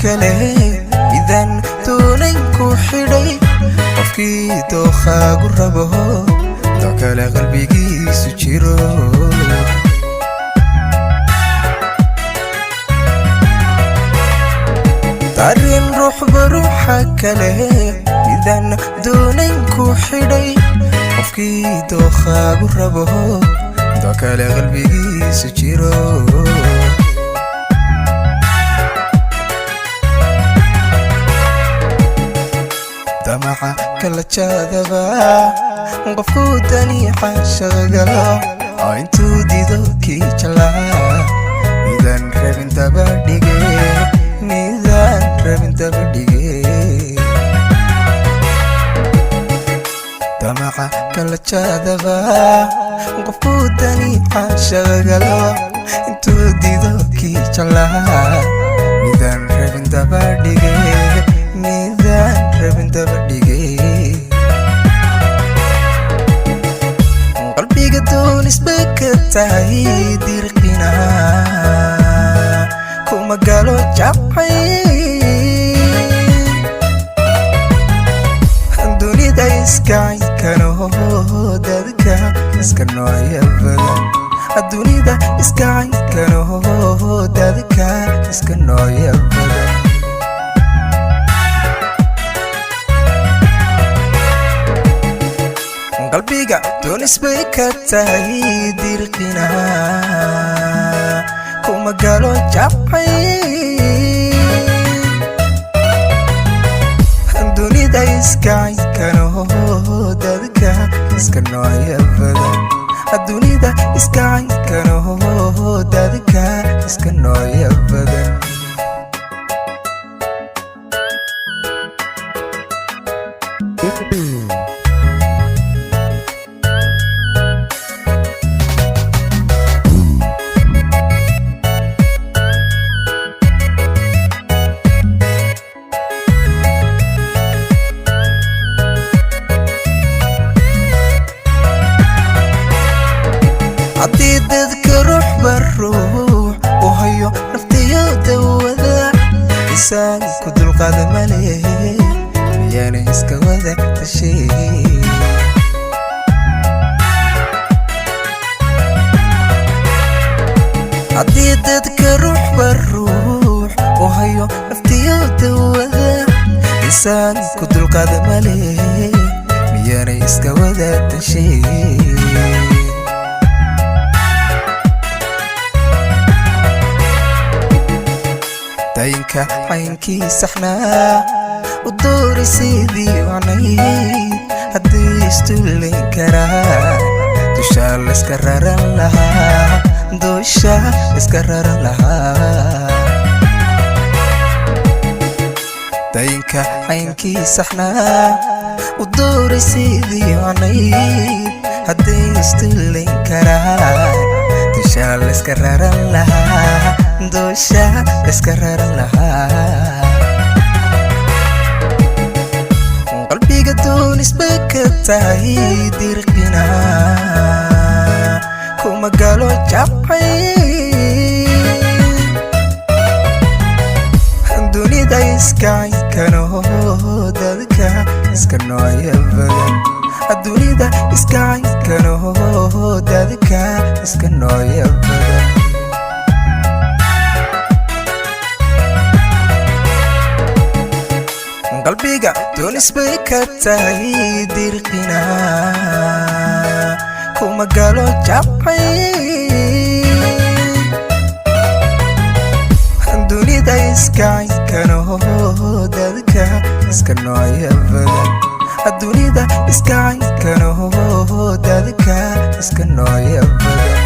kale idan doonayn ku xidhay qofkii dookhaagu rabo doo kale qalbigiisu jiro dareen ruuxba ruuxa kale idan doonayn ku xidhay qofkii dookhaagu rabo doo kale qalbigiisu jiro damaca kala jaadaba qofku daniixa shaqagalo oo intuu dido kii jalaa midaan rabin daba dhige midaan rabin daba dhige damaca kala jaadaba qofku daniixa shaqagalo intuu dido kii jalaa midaan rabin daba dhige midaan rabin daba dhige qalbiga Doonisbeey Katahay dirqina kuma galo jacayl dunida iskay kano dadka iska nooya badan dunida iskay kano dadka iska nooya badan qalbiga Doonisbeey Katahay dirqina kuma galo jacayl dunida iskay kano dadka iska nooya badan dunida iskay kano dadka iska nooya badan haddii dadka ruux baruux u hayo naftiyo dawada isaan ku dulqaada male miyaana iska wada tashay haddii dadka ruux baruux u hayo naftiyo dawada isaan ku dulqaada male miyaana iska wada tashay dayinka caynkii saxnaa u doori sidii wacnayd haddii istuulayn karaa dushaa layska raran lahaa dusha iska raran lahaa dayinka caynkii saxnaa u doori sidii wacnayd haddii istuulayn karaa dushaa layska raran lahaa dusha iska raran lahaa qalbiga Doonisbeey Katahay dirqina kuma galo jacayl dunida iskay kano dadka iska nooya badan dunida iskay kano dadka iska nooya badan qalbiga Doonisbeey Katahay dirqina kuma galo jacayl dunida iskay kano dadka iska nooya badan dunida iskay kano dadka iska nooya badan